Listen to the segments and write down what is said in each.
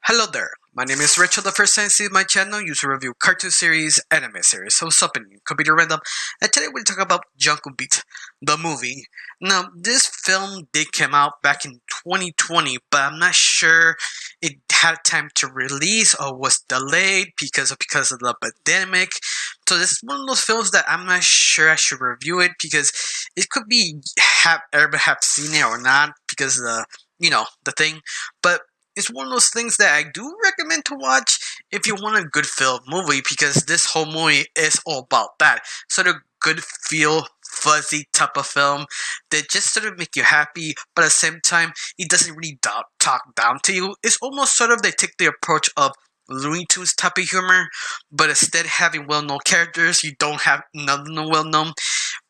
Hello there, my name is Rachel. The first time you see my channel, usually review cartoon series, anime series, so what's up in Computer Random, and today we're talking about Jungle Beat, the movie. Now, this film did come out back in 2020, but I'm not sure it had time to release or was delayed because of the pandemic. So this is one of those films that I'm not sure I should review it because it could be everybody have seen it or not because of the thing, but it's one of those things that I do recommend to watch if you want a good feel movie because this whole movie is all about that sort of good feel fuzzy type of film that just sort of make you happy, but at the same time it doesn't really talk down to you. It's almost sort of they take the approach of Looney Tunes type of humor, but instead having well-known characters, you don't have none well-known.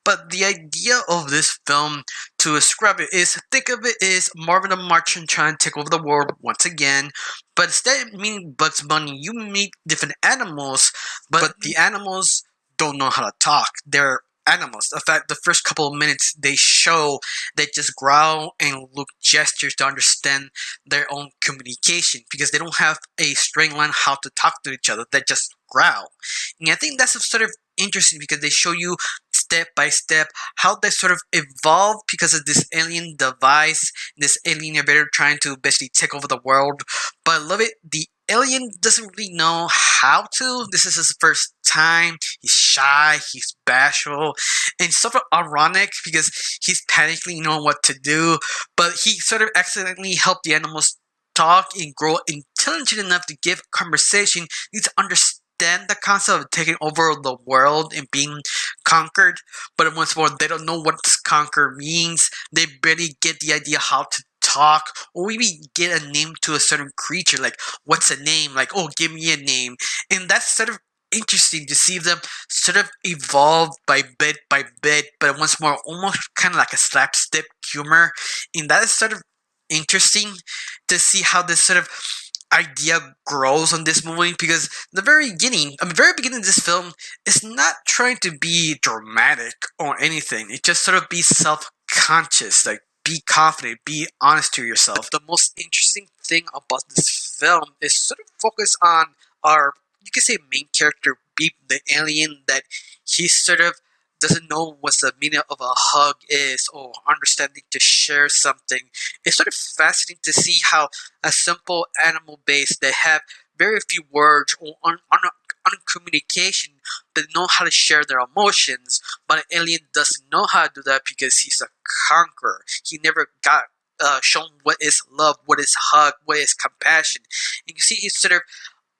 But the idea of this film, to describe it, is think of it as Marvin the Martian trying to take over the world once again. But instead of meeting Bugs Bunny, you meet different animals, but the animals don't know how to talk. They're animals. In fact, the first couple of minutes they show they just growl and look gestures to understand their own communication because they don't have a straight line how to talk to each other. They just growl. And I think that's sort of interesting because they show you step by step how they sort of evolve because of this alien device, this alien invader trying to basically take over the world. But I love it. The alien doesn't really know how to. This is his first time. He's shy, he's bashful, and sort of ironic because he's panicking, knowing what to do. But he sort of accidentally helped the animals talk and grow intelligent enough to give conversation. Needs to understand the concept of taking over the world and being conquered, but once more, they don't know what conquer means. They barely get the idea how to talk or maybe get a name to a certain creature, like what's a name, like oh give me a name. And that's sort of interesting to see them sort of evolve by bit, but once more almost kind of like a slapstick humor. And that is sort of interesting to see how this sort of idea grows on this movie because the very beginning of this film is not trying to be dramatic or anything. It just sort of be self-conscious, like be confident, be honest to yourself. The most interesting thing about this film is sort of focus on our, you can say, main character, Beep, the alien, that he sort of doesn't know what the meaning of a hug is or understanding to share something. It's sort of fascinating to see how a simple animal base that have very few words or on communication that know how to share their emotions, but an alien doesn't know how to do that because he's a conqueror. He never got shown what is love, what is hug, what is compassion. And you see, he sort of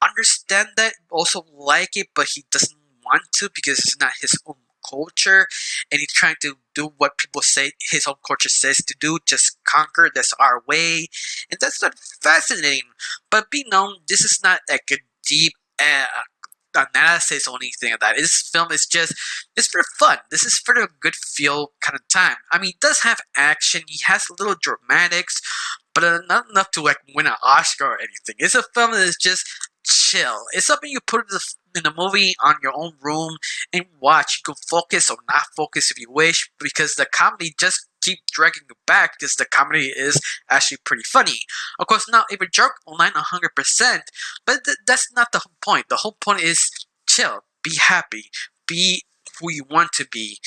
understand that, also like it, but he doesn't want to because it's not his own culture, and he's trying to do what people say his own culture says to do, just conquer, that's our way. And that's not fascinating, but be known, this is not like a deep analysis or anything like that. This film is just, it's for fun. This is for a good feel kind of time. I mean, it does have action, he has little dramatics, but not enough to like win an Oscar or anything. It's a film that is just chill. It's something you put in a movie on your own room and watch. You can focus or not focus if you wish, because the comedy just keep dragging you back because the comedy is actually pretty funny. Of course, not even joke online 100%, but that's not the whole point. The whole point is chill, be happy, be who you want to be,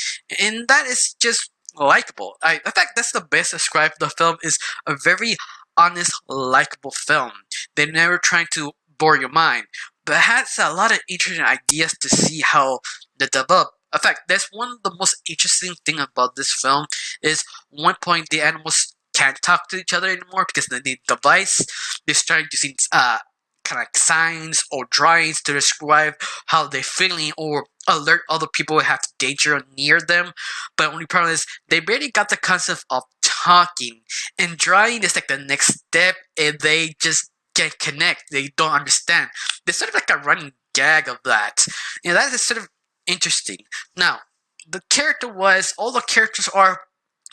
and that is just likable. In fact, that's the best describe the film is a very honest, likable film. They're never trying to bore your mind, but it has a lot of interesting ideas to see how they develop. In fact, that's one of the most interesting thing about this film is one point the animals can't talk to each other anymore because they need device. They start using kind of like signs or drawings to describe how they're feeling or alert other people who have danger near them. But only problem is they barely got the concept of talking, and drawing is like the next step, and they just can't connect. They don't understand. There's sort of like a running gag of that. You know, that is sort of interesting. Now, the character was, all the characters are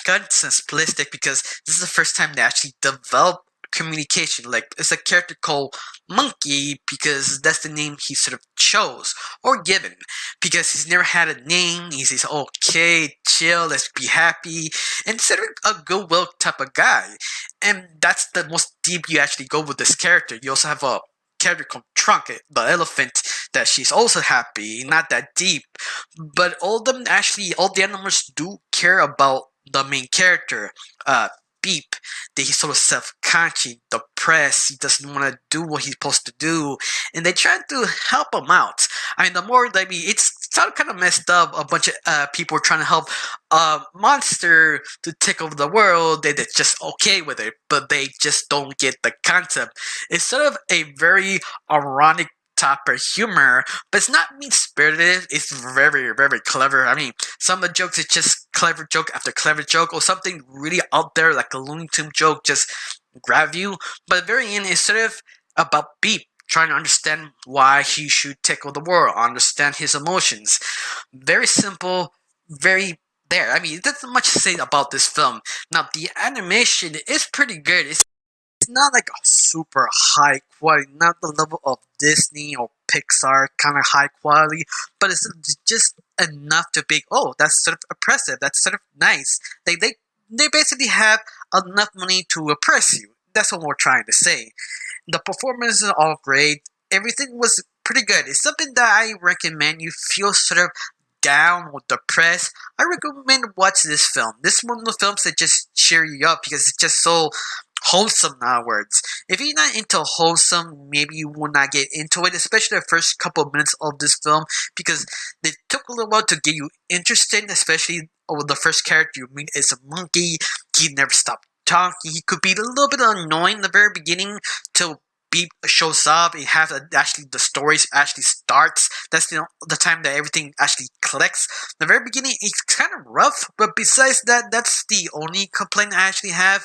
kind of simplistic because this is the first time they actually develop communication. Like, it's a character called Monkey because that's the name he sort of chose or given, because he's never had a name. He says, okay, chill, let's be happy, and sort of a goodwill type of guy. And that's the most deep you actually go with this character. You also have a character called Trunk, the elephant, that she's also happy, not that deep. But all the animals do care about the main character, Beep, that he's sort of self-conscious, depressed, he doesn't want to do what he's supposed to do, and they try to help him out. I mean, it's kind of messed up. A bunch of people are trying to help a monster to take over the world. They're just okay with it, but they just don't get the concept. It's sort of a very ironic type of humor, but it's not mean-spirited. It's very, very clever. I mean, some of the jokes is just clever joke after clever joke, or something really out there like a Looney Tunes joke just grab you. But at the very end, it's sort of about Beep trying to understand why he should take over the world, understand his emotions. Very simple, very there. I mean, there's not much to say about this film. Now, the animation is pretty good. It's not like a super high quality, not the level of Disney or Pixar kind of high quality, but it's just enough to be, that's sort of impressive, that's sort of nice. They basically have enough money to impress you. That's what we're trying to say. The performances are all great. Everything was pretty good. It's something that I recommend. You feel sort of down or depressed, I recommend watch this film. This is one of the films that just cheer you up because it's just so wholesome. In other words, if you're not into wholesome, maybe you will not get into it, especially the first couple of minutes of this film, because they took a little while to get you interested, especially over the first character you meet is a monkey. He never stopped talking. He could be a little bit annoying in the very beginning till Beep shows up. It has actually the story actually starts. That's the time that everything actually clicks. The very beginning it's kind of rough, but besides that, that's the only complaint I actually have.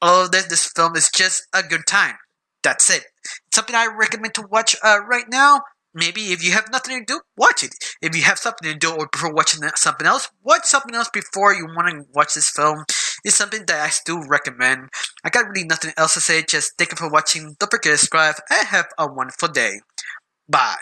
This film is just a good time. That's it. It's something I recommend to watch right now. Maybe if you have nothing to do, watch it. If you have something to do or prefer watching something else, watch something else before you want to watch this film. It's something that I still recommend. I got really nothing else to say. Just thank you for watching. Don't forget to subscribe. And have a wonderful day. Bye.